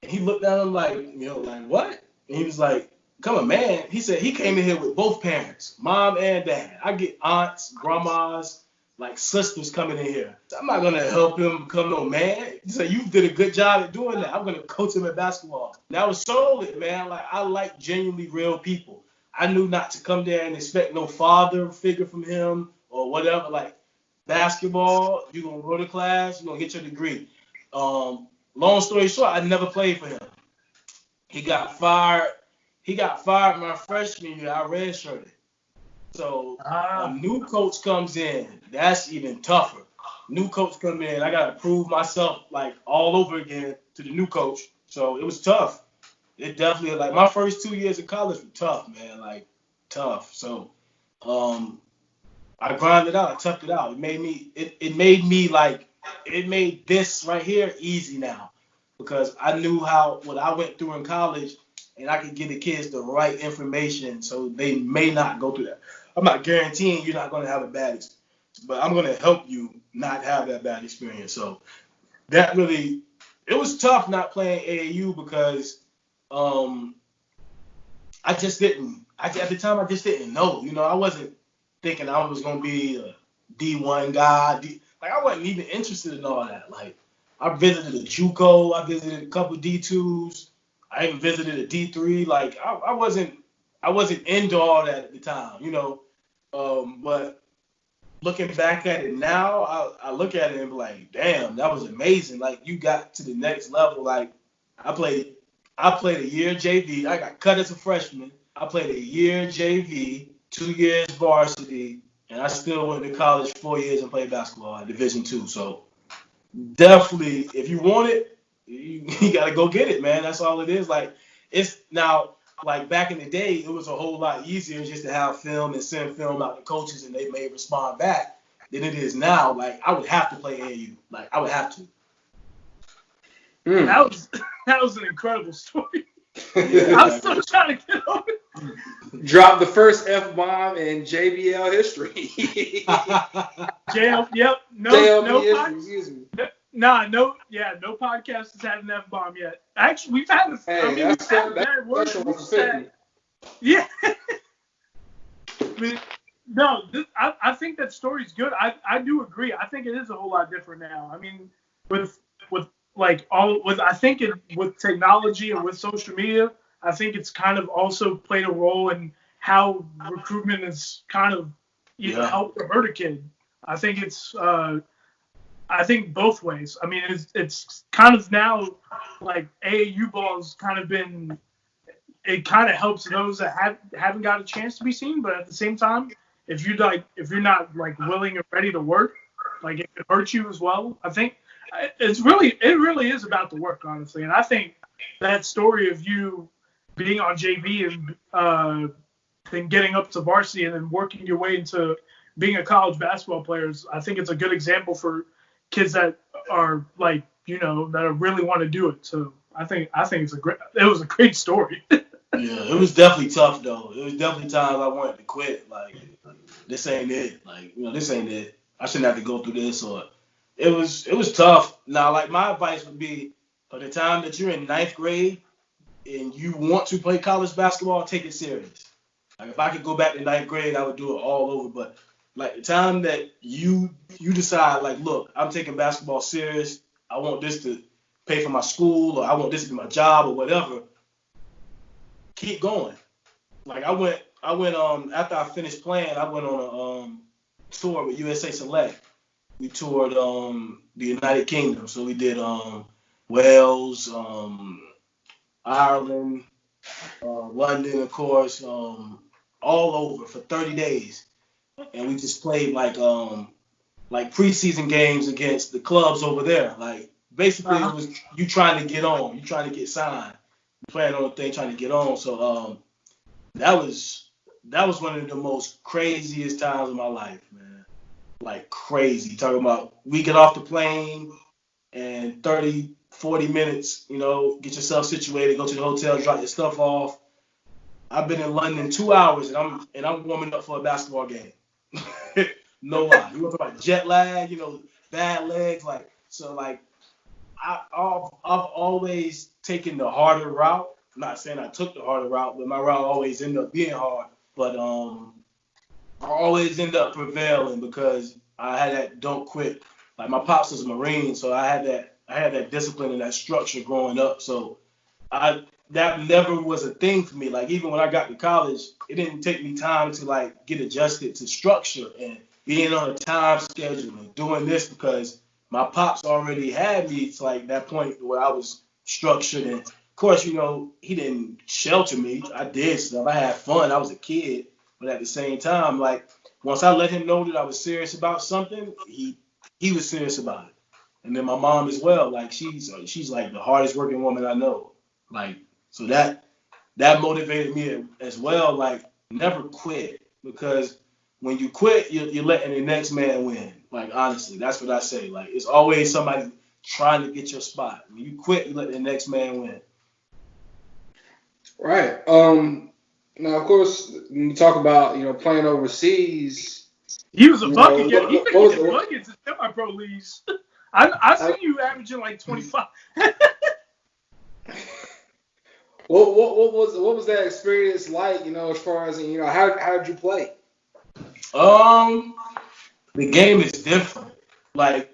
he looked at him like, like what? And he was like, become a man. He said he came in here with both parents, mom and dad. I get aunts, grandmas, like sisters coming in here. So I'm not gonna help him become no man. He said you did a good job at doing that. I'm gonna coach him at basketball. That was solid, man. Like I like genuinely real people. I knew not to come there and expect no father figure from him or whatever. Like basketball, you're gonna go to class, you're gonna get your degree. Long story short, I never played for him. He got fired. My freshman year. I redshirted. So a new coach comes in. That's even tougher. New coach come in. I gotta prove myself like all over again to the new coach. So it was tough. It definitely like my first 2 years of college were tough, man. Like tough. So I grinded out. I toughed it out. It made this right here easy now because I knew what I went through in college, and I could give the kids the right information so they may not go through that. I'm not guaranteeing you're not going to have a bad experience, but I'm going to help you not have that bad experience. So that really, it was tough not playing AAU because at the time I just didn't know. I wasn't thinking I was going to be a D1 guy. I wasn't even interested in all that. Like I visited a JUCO, I visited a couple D2s, I even visited a D3. Like I wasn't into all that at the time, but looking back at it now, I look at it and be like, damn, that was amazing. Like you got to the next level. Like I played a year JV. I got cut as a freshman. I played a year JV, 2 years varsity, and I still went to college 4 years and played basketball at Division II. So definitely, if you want it, you got to go get it, man. That's all it is. Like it's now. Like back in the day, it was a whole lot easier just to have film and send film out to coaches and they may respond back than it is now. Like I would have to play AAU. Like I would have to. That was an incredible story. Yeah, I'm still trying to get over it. Drop the first F-bomb in JBL history. Yep. No podcast has had an F-bomb yet. Actually, we've had a. Hey, I mean, that's that was 50. Yeah. No, I think that story's good. I do agree. I think it is a whole lot different now. I mean, with technology and with social media, I think it's kind of also played a role in how recruitment is kind of helped or hurt a kid. I think it's I think both ways. I mean, it's kind of now like AAU ball has kind of been. It kind of helps those that haven't got a chance to be seen, but at the same time, if you're not like willing and ready to work, like it could hurt you as well. I think it really is about the work, honestly. And I think that story of you being on JV and then getting up to varsity and then working your way into being a college basketball player, I think it's a good example for kids that are that really want to do it. So I think it was a great story. Yeah, it was definitely tough though. It was definitely times I wanted to quit. Like this ain't it. Like this ain't it. I shouldn't have to go through this. Or it was tough. Now, like my advice would be, for the time that you're in ninth grade and you want to play college basketball, take it serious. Like if I could go back to ninth grade, I would do it all over. But like the time that you decide, like, look, I'm taking basketball serious. I want this to pay for my school, or I want this to be my job, or whatever. Keep going. Like I went after I finished playing, I went on a tour with USA Select. We toured the United Kingdom, so we did Wales, Ireland, London, of course, all over for 30 days, and we just played like preseason games against the clubs over there. Like basically, it Uh-huh. was you trying to get on, you trying to get signed, playing on the thing, trying to get on. So that was that was one of the most craziest times of my life, man. Like crazy. Talking about we get off the plane and 30, 40 minutes, get yourself situated, go to the hotel, drop your stuff off. I've been in London 2 hours and I'm warming up for a basketball game. No lie. You want to talk about jet lag, bad legs, like I've always taken the harder route. I'm not saying I took the harder route, but my route always ended up being hard. But I always end up prevailing because I had that don't quit. Like my pops was a Marine, so I had that discipline and that structure growing up. So I that never was a thing for me. Like even when I got to college, it didn't take me time to like get adjusted to structure and being on a time schedule and doing this because my pops already had me to like that point where I was structured and of course, he didn't shelter me. I did stuff. I had fun. I was a kid. But at the same time, like once I let him know that I was serious about something, he was serious about it. And then my mom as well, like she's like the hardest working woman I know. Like so that motivated me as well. Like never quit because when you quit, you're letting the next man win. Like honestly, that's what I say. Like it's always somebody trying to get your spot. When you quit, you let the next man win. Right. Now, of course, when you talk about playing overseas, He was a you know bucket getter. He's what, been what was getting buckets in semi-pro leagues. I uh, seen you averaging like 25. what was that experience like? As far as how did you play? Um, the game is different. Like,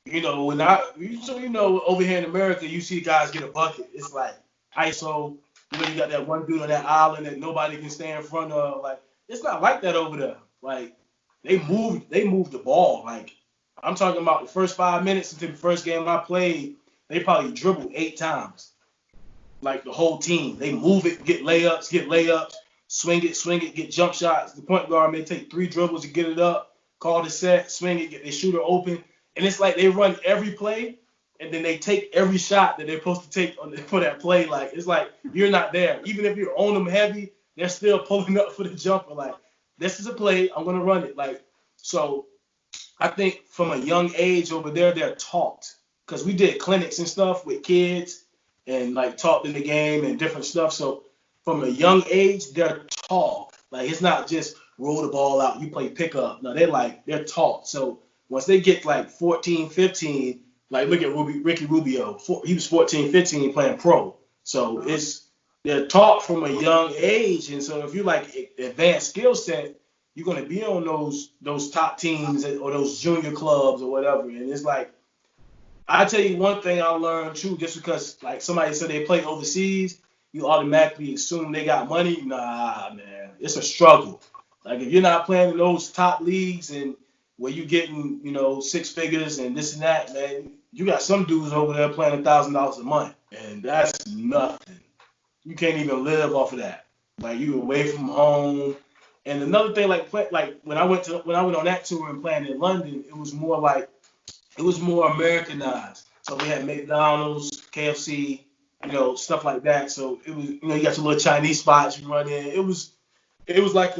when over here in America, you see guys get a bucket. It's like ISO. You got that one dude on that island that nobody can stay in front of. Like, it's not like that over there. Like, they moved the ball. Like, I'm talking about the first 5 minutes into the first game I played, they probably dribbled 8 times. Like the whole team, they move it, get layups, swing it, get jump shots. The point guard may take 3 dribbles to get it up, call the set, swing it, get the shooter open, and it's like they run every play, and then they take every shot that they're supposed to take for that play. Like it's like you're not there, even if you're on them heavy, they're still pulling up for the jumper. Like this is a play, I'm gonna run it. Like so, I think from a young age over there, they're taught because we did clinics and stuff with kids and like taught them the game and different stuff. So from a young age, they're taught. Like it's not just roll the ball out, you play pickup. No, they're taught. So once they get like 14, 15, like look at Ricky Rubio. He was 14, 15 playing pro. So they're taught from a young age, and so if you like advanced skill set, you're gonna be on those top teams or those junior clubs or whatever. And it's like I tell you one thing I learned too, just because like somebody said they play overseas, you automatically assume they got money. Nah, man, it's a struggle. Like if you're not playing in those top leagues and where you getting, 6 figures and this and that, man, you got some dudes over there playing $1,000 a month, and that's nothing. You can't even live off of that. Like you away from home. And another thing, like when I went on that tour and playing in London, it was more Americanized. So we had McDonald's, KFC, stuff like that. So it was, you got your little Chinese spots you run in. It was like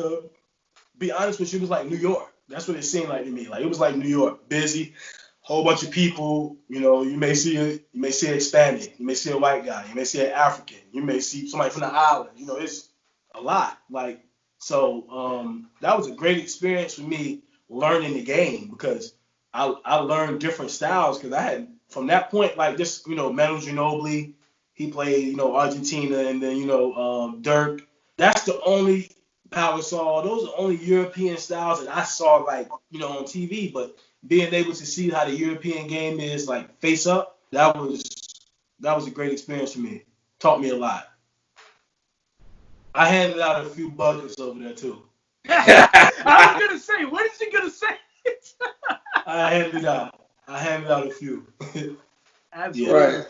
be honest with you, it was like New York. That's what it seemed like to me. Like it was like New York, busy, whole bunch of people. You may see an Hispanic, you may see a white guy, you may see an African, you may see somebody from the island. It's a lot. Like so, that was a great experience for me learning the game because I learned different styles because I had from that point like just Manu Ginobili, he played Argentina and then Dirk. That's the only Power Saw. Those are only European styles that I saw, like, on TV. But being able to see how the European game is, like, face up, that was a great experience for me. Taught me a lot. I handed out a few buckets over there too. I was gonna say, what is he gonna say? I handed out a few. Absolutely. Right.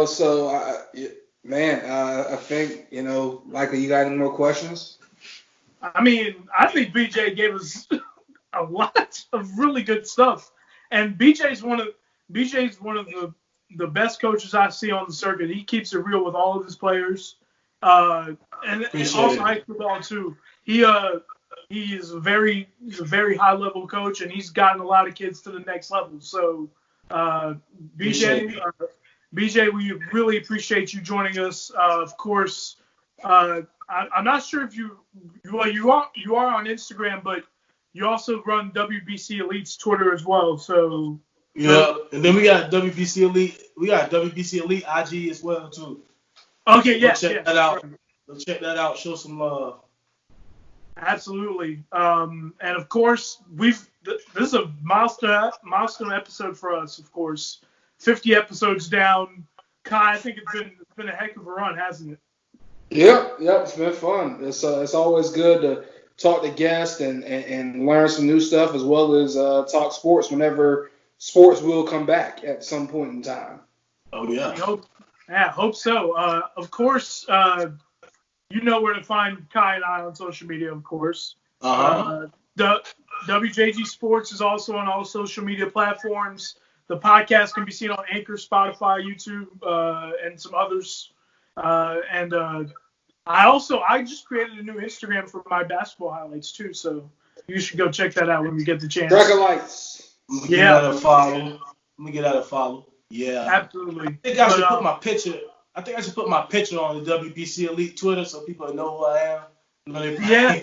So I think likely you got any more questions? I mean, I think BJ gave us a lot of really good stuff, and BJ's one of the best coaches I see on the circuit. He keeps it real with all of his players, and also high school ball too. He is a very high level coach, and he's gotten a lot of kids to the next level. So, BJ, we really appreciate you joining us. Of course, I'm not sure if you are on Instagram, but you also run WBC Elite's Twitter as well. So yeah, and then we got WBC Elite. We got WBC Elite IG as well too. Okay, yeah, check that out. Go check that out. Show some love. Absolutely. And of course, this is a milestone episode for us. Of course, 50 episodes down. Kai, I think it's been a heck of a run, hasn't it? Yep. It's been fun. It's always good to talk to guests and learn some new stuff, as well as talk sports whenever sports will come back at some point in time. Oh yeah. Hope so. Of course, you know where to find Kai and I on social media, of course. The WJG Sports is also on all social media platforms. The podcast can be seen on Anchor, Spotify, YouTube, and some others. I just created a new Instagram for my basketball highlights too, so you should go check that out when you get the chance. Dragon Lights. Let me get out a follow. Yeah. Absolutely. I think I should put my picture on the WBC Elite Twitter so people know who I am. Yeah.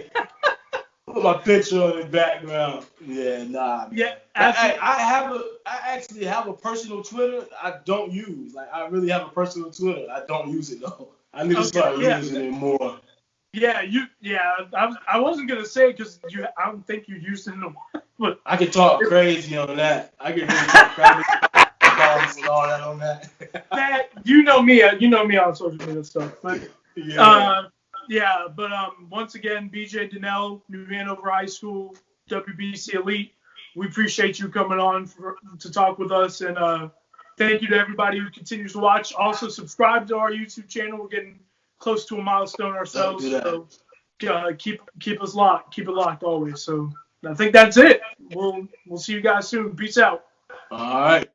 Put my picture on the background. Yeah, nah. Yeah, absolutely. I actually have a personal Twitter I don't use. Like, I really have a personal Twitter. I don't use it though. I need to start using it more. Yeah, I wasn't gonna say it because I don't think you used it in a while. But I can talk crazy on that. I can really talk crazy and all that on that. Matt, you know me on social media stuff. But once again, BJ Donnell, New Hanover High School, WBC Elite. We appreciate you coming on to talk with us, and thank you to everybody who continues to watch. Also, subscribe to our YouTube channel. We're getting close to a milestone ourselves, so keep us locked. Keep it locked always. So I think that's it. We'll see you guys soon. Peace out. All right.